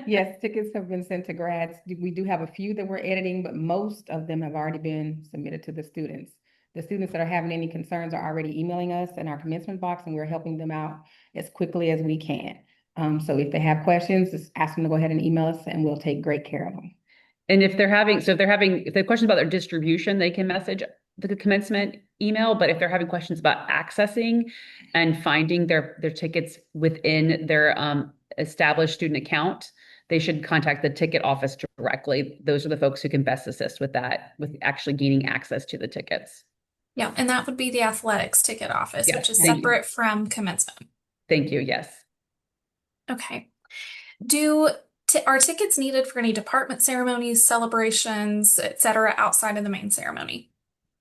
S4: Yes, tickets have been sent to grads. We do have a few that we're editing, but most of them have already been submitted to the students. The students that are having any concerns are already emailing us in our commencement box, and we're helping them out as quickly as we can. So if they have questions, just ask them to go ahead and email us, and we'll take great care of them.
S3: And if they have questions about their distribution, they can message the commencement email. But if they're having questions about accessing and finding their tickets within their established student account, they should contact the ticket office directly. Those are the folks who can best assist with that, with actually gaining access to the tickets.
S1: Yeah, and that would be the athletics ticket office,
S3: Yes,
S1: which is
S3: thank you.
S1: separate from commencement.
S3: Thank you. Yes.
S1: Okay. Are tickets needed for any department ceremonies, celebrations, etc., outside of the main ceremony?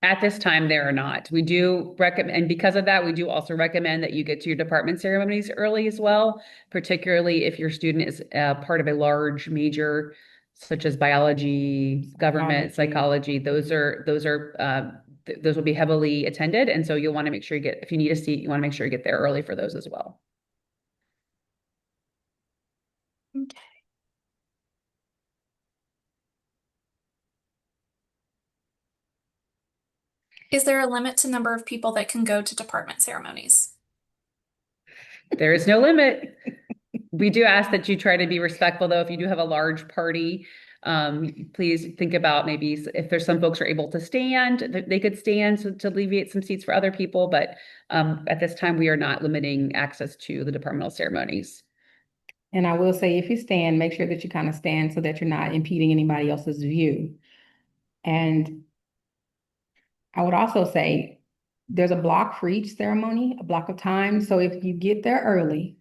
S3: At this time, there are not. We do recommend, and because of that, we do also recommend that you get to your department ceremonies early as well, particularly if your student is part of a large major, such as biology, government, psychology. Those will be heavily attended, and so you'll want to make sure if you need a seat, you want to make sure you get there early for those as well.
S1: Okay. Is there a limit to number of people that can go to department ceremonies?
S3: There is no limit. We do ask that you try to be respectful, though. If you do have a large party, please think about maybe if there's some folks who are able to stand, they could stand to alleviate some seats for other people. But at this time, we are not limiting access to the departmental ceremonies.
S4: And I will say, if you stand, make sure that you kind of stand so that you're not impeding anybody else's view. And I would also say there's a block for each ceremony, a block of time. So if you get there early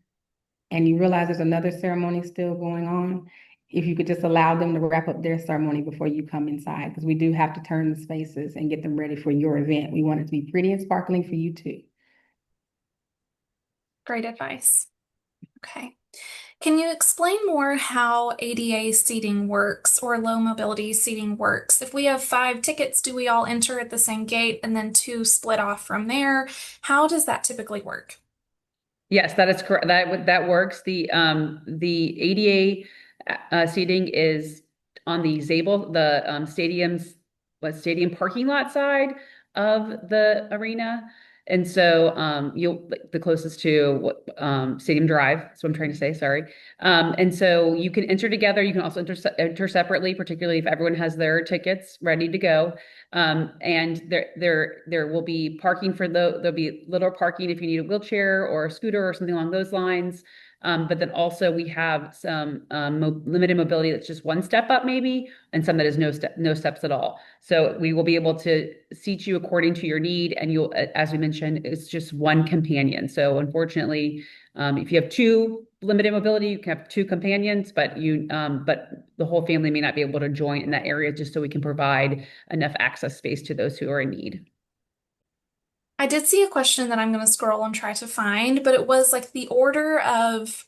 S4: and you realize there's another ceremony still going on, if you could just allow them to wrap up their ceremony before you come inside, because we do have to turn the spaces and get them ready for your event. We want it to be pretty and sparkling for you too.
S1: Great advice. Okay. Can you explain more how ADA seating works or low mobility seating works? If we have 5 tickets, do we all enter at the same gate and then 2 split off from there? How does that typically work?
S3: Yes, that is correct. That works. The ADA seating is on the Zabel, the stadium parking lot side of the arena. And so you'll the closest to what Stadium Drive, that's what I'm trying to say, sorry. And so you can enter together, you can also enter separately, particularly if everyone has their tickets ready to go. And there will be parking there'll be little parking if you need a wheelchair or a scooter or something along those lines. But then also we have some limited mobility that's just one step up maybe, and some that is no steps at all. So we will be able to seat you according to your need, and you'll, as we mentioned, it's just one companion. So unfortunately, if you have two limited mobility, you can have two companions, but the whole family may not be able to join in that area, just so we can provide enough access space to those who are in need.
S1: I did see a question that I'm going to scroll and try to find, but it was like the order of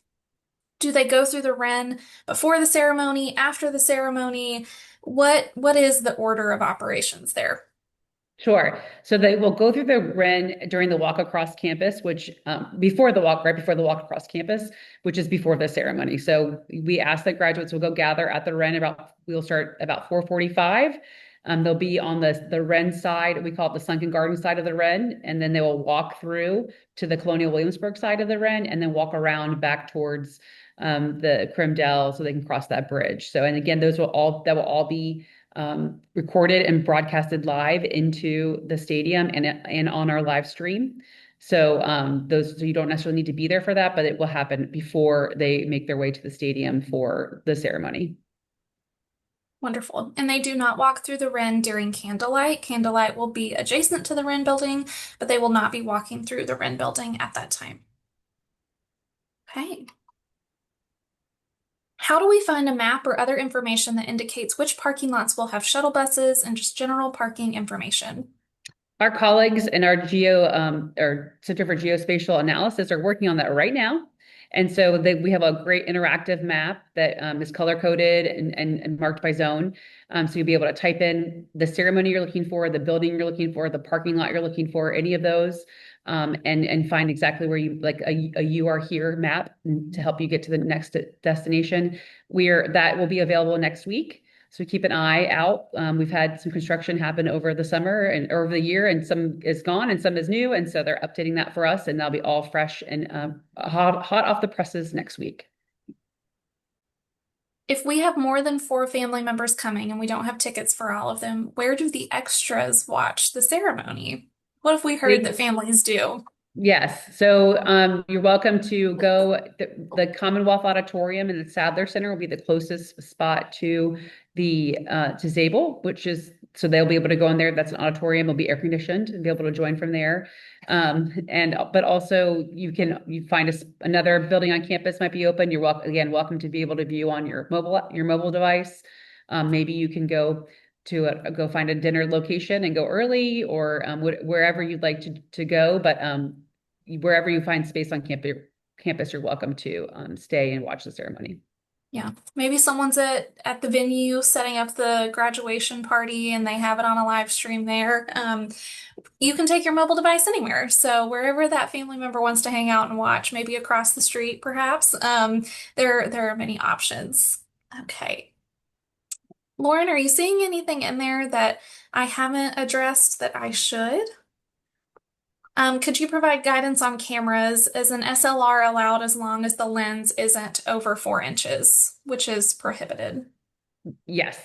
S1: do they go through the Ren before the ceremony, after the ceremony? What is the order of operations there?
S3: Sure. So they will go through the Ren during the walk across campus, which right before the walk across campus, which is before the ceremony. So we ask that graduates will go gather at the Ren we'll start about 4:45. They'll be on the Ren side, we call it the Sunken Garden side of the Ren, and then they will walk through to the Colonial Williamsburg side of the Ren, and then walk around back towards the Creme Dell so they can cross that bridge. So, and again, that will all be recorded and broadcasted live into the stadium and on our live stream. So so you don't necessarily need to be there for that, but it will happen before they make their way to the stadium for the ceremony.
S1: Wonderful. And they do not walk through the Ren during candlelight. Candlelight will be adjacent to the Ren building, but they will not be walking through the Ren building at that time. Okay. How do we find a map or other information that indicates which parking lots will have shuttle buses and just general parking information?
S3: Our colleagues in our our Center for Geospatial Analysis are working on that right now. And so we have a great interactive map that is color coded and marked by zone. So you'll be able to type in the ceremony you're looking for, the building you're looking for, the parking lot you're looking for, any of those, and find exactly where like a "you are here" map to help you get to the next destination. That will be available next week. So keep an eye out. We've had some construction happen over the summer and over the year, and some is gone and some is new. And so they're updating that for us, and that'll be all fresh and hot off the presses next week.
S1: If we have more than 4 family members coming and we don't have tickets for all of them, where do the extras watch the ceremony? What if we heard that families do?
S3: Yes. So you're welcome to go. The Commonwealth Auditorium in the Sadler Center will be the closest spot to to Zabel, so they'll be able to go in there. That's an auditorium. It'll be air conditioned and be able to join from there. But also you find another building on campus might be open. You're welcome to be able to view on your mobile device. Maybe you can go find a dinner location and go early, or wherever you'd like to go. But wherever you find space on campus, you're welcome to stay and watch the ceremony.
S1: Yeah, maybe someone's at the venue setting up the graduation party and they have it on a live stream there. You can take your mobile device anywhere. So wherever that family member wants to hang out and watch, maybe across the street, perhaps, there are many options. Okay. Lauren, are you seeing anything in there that I haven't addressed that I should? Could you provide guidance on cameras? Is an SLR allowed as long as the lens isn't over 4 inches, which is prohibited?
S3: Yes.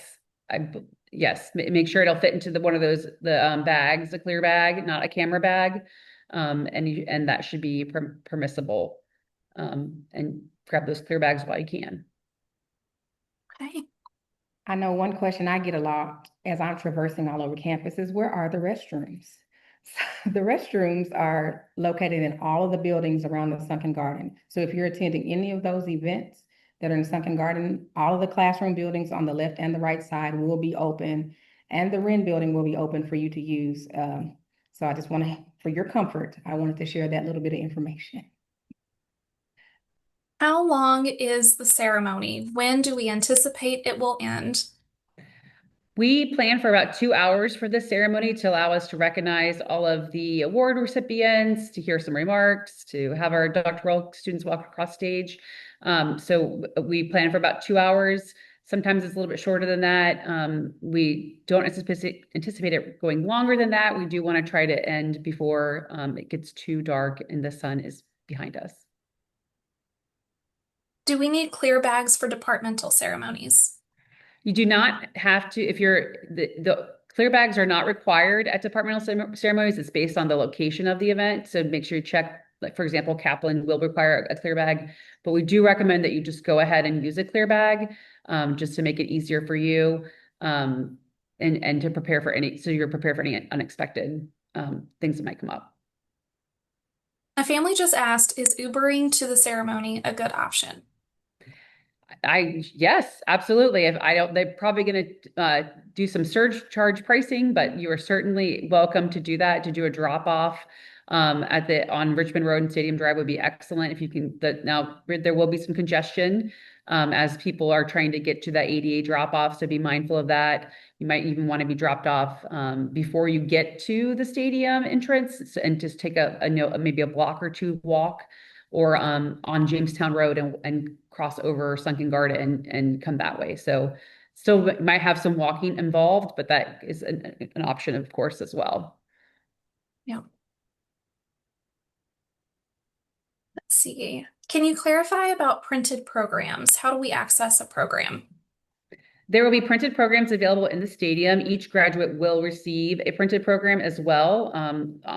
S3: Yes. Make sure it'll fit into one of those bags, a clear bag, not a camera bag. And that should be permissible. And grab those clear bags while you can.
S1: Okay.
S4: I know one question I get a lot as I'm traversing all over campus is where are the restrooms? The restrooms are located in all of the buildings around the Sunken Garden. So if you're attending any of those events that are in Sunken Garden, all of the classroom buildings on the left and the right side will be open, and the Wren building will be open for you to use. So I just for your comfort, I wanted to share that little bit of information.
S1: How long is the ceremony? When do we anticipate it will end?
S3: We plan for about 2 hours for this ceremony to allow us to recognize all of the award recipients, to hear some remarks, to have our doctoral students walk across stage. So we plan for about 2 hours. Sometimes it's a little bit shorter than that. We don't anticipate it going longer than that. We do want to try to end before it gets too dark and the sun is behind us.
S1: Do we need clear bags for departmental ceremonies?
S3: You do not have to, if you're, the clear bags are not required at departmental ceremonies. It's based on the location of the event. So make sure you check, like, for example, Kaplan will require a clear bag, but we do recommend that you just go ahead and use a clear bag, just to make it easier for you, and to prepare for so you're prepared for any unexpected, things that might come up.
S1: A family just asked, is Ubering to the ceremony a good option?
S3: Yes, absolutely. If I don't, they're probably going to do some surge charge pricing, but you are certainly welcome to do that. To do a drop off on Richmond Road and Stadium Drive would be excellent. If you can, now there will be some congestion as people are trying to get to that ADA drop off. So be mindful of that. You might even want to be dropped off before you get to the stadium entrance, and just take maybe a block or two walk, or on Jamestown Road, and cross over Sunken Garden and come that way. So still might have some walking involved, but that is an option, of course, as well.
S1: Yeah. Let's see. Can you clarify about printed programs? How do we access a program?
S3: There will be printed programs available in the stadium. Each graduate will receive a printed program as well.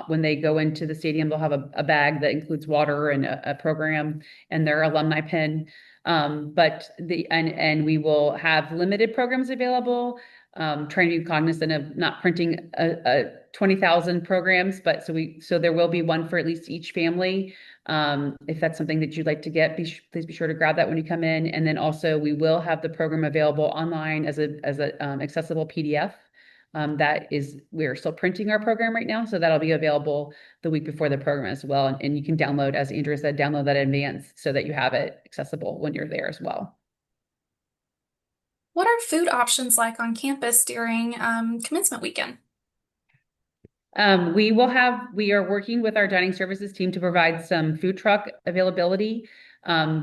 S3: When they go into the stadium, they'll have a bag that includes water and a program and their alumni pin. But we will have limited programs available. Trying to be cognizant of not printing a 20,000 programs, but so there will be one for at least each family. If that's something that you'd like to get, please be sure to grab that when you come in. And then also we will have the program available online as a accessible PDF. We're still printing our program right now, so that'll be available the week before the program as well. And you can download, as Andrea said, download that in advance so that you have it accessible when you're there as well.
S1: What are food options like on campus during commencement weekend?
S3: We are working with our dining services team to provide some food truck availability.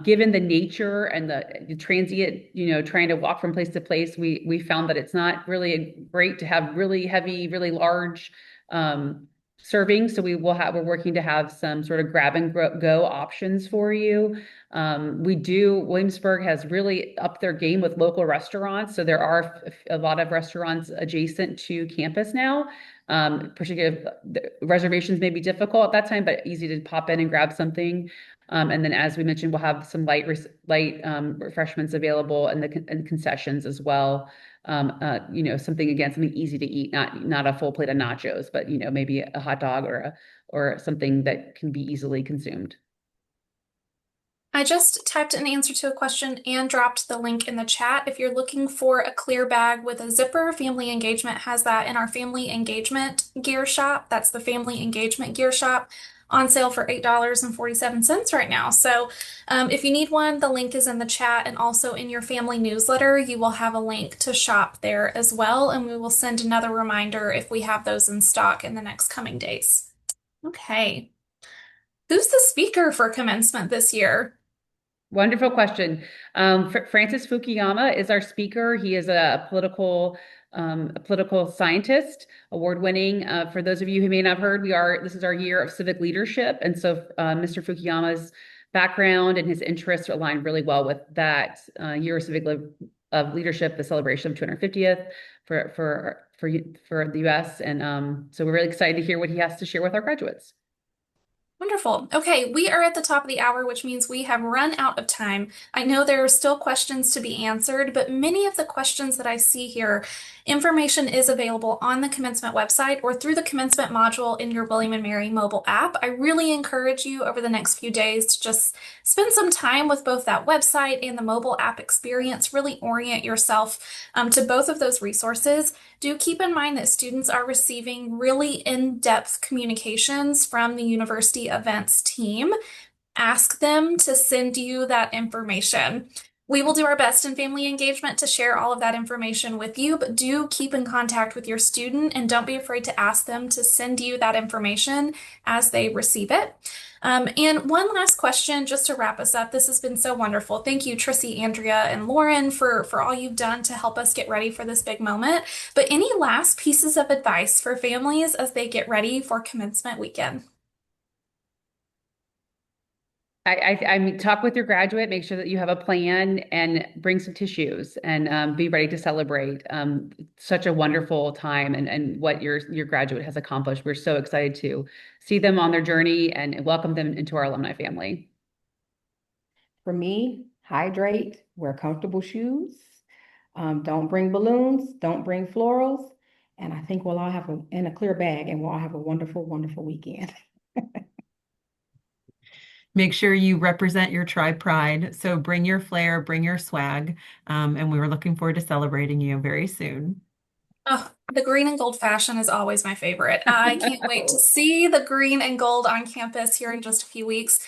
S3: Given the nature and the transient, trying to walk from place to place, we found that it's not really great to have really heavy, really large servings. So we're working to have some sort of grab and go options for you. Williamsburg has really upped their game with local restaurants. So there are a lot of restaurants adjacent to campus now. Particularly the reservations may be difficult at that time, but easy to pop in and grab something. And then, as we mentioned, we'll have some light refreshments available, and concessions as well. Something easy to eat, not a full plate of nachos, but maybe a hot dog or something that can be easily consumed.
S1: I just typed an answer to a question and dropped the link in the chat. If you're looking for a clear bag with a zipper, Family Engagement has that in our Family Engagement gear shop. That's the Family Engagement gear shop, on sale for $8.47 right now. So if you need one, the link is in the chat, and also in your family newsletter, you will have a link to shop there as well. And we will send another reminder if we have those in stock in the next coming days. Okay. Who's the speaker for commencement this year?
S3: Wonderful question. Francis Fukuyama is our speaker. He is a political scientist, award-winning. For those of you who may not have heard, this is our year of civic leadership, and so Mr. Fukuyama's background and his interests align really well with that year of civic leadership, the celebration of 250th for the U.S. And so we're really excited to hear what he has to share with our graduates.
S1: Wonderful. Okay, we are at the top of the hour, which means we have run out of time. I know there are still questions to be answered, but many of the questions that I see here, information is available on the commencement website or through the commencement module in your William & Mary mobile app. I really encourage you over the next few days to just spend some time with both that website and the mobile app experience. Really orient yourself to both of those resources. Do keep in mind that students are receiving really in-depth communications from the university events team. ask them to send you that information. We will do our best in family engagement to share all of that information with you, but do keep in contact with your student and don't be afraid to ask them to send you that information as they receive it. And one last question just to wrap us up. This has been so wonderful. Thank you, Trissy, Andrea, and Lauren for all you've done to help us get ready for this big moment. But any last pieces of advice for families as they get ready for commencement weekend?
S3: I mean, talk with your graduate, make sure that you have a plan and bring some tissues and be ready to celebrate. Such a wonderful time and what your graduate has accomplished. We're so excited to see them on their journey and welcome them into our alumni family.
S4: For me, hydrate, wear comfortable shoes. Don't bring balloons, don't bring florals. And I think we'll all have in a clear bag and we'll all have a wonderful, wonderful weekend.
S2: Make sure you represent your tribe pride. So bring your flair, bring your swag. And we were looking forward to celebrating you very soon.
S1: Oh, the green and gold fashion is always my favorite. I can't wait to see the green and gold on campus here in just a few weeks.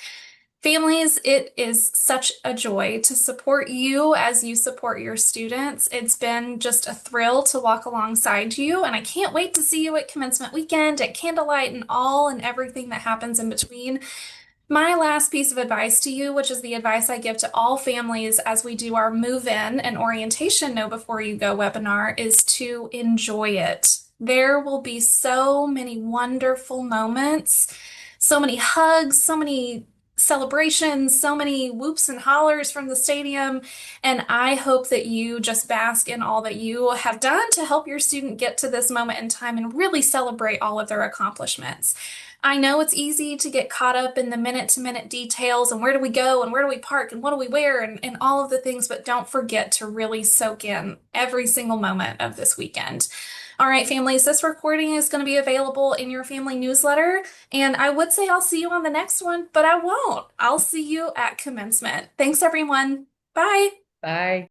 S1: Families, it is such a joy to support you as you support your students. It's been just a thrill to walk alongside you, and I can't wait to see you at commencement weekend, at candlelight, and all and everything that happens in between. My last piece of advice to you, which is the advice I give to all families as we do our move in and orientation know before you go webinar, is to enjoy it. There will be so many wonderful moments, so many hugs, so many celebrations, so many whoops and hollers from the stadium. And I hope that you just bask in all that you have done to help your student get to this moment in time and really celebrate all of their accomplishments. I know it's easy to get caught up in the minute to minute details and where do we go and where do we park and what do we wear and all of the things, but don't forget to really soak in every single moment of this weekend. All right, families, this recording is going to be available in your family newsletter. And I would say I'll see you on the next one, but I won't. I'll see you at commencement. Thanks, everyone. Bye.
S3: Bye.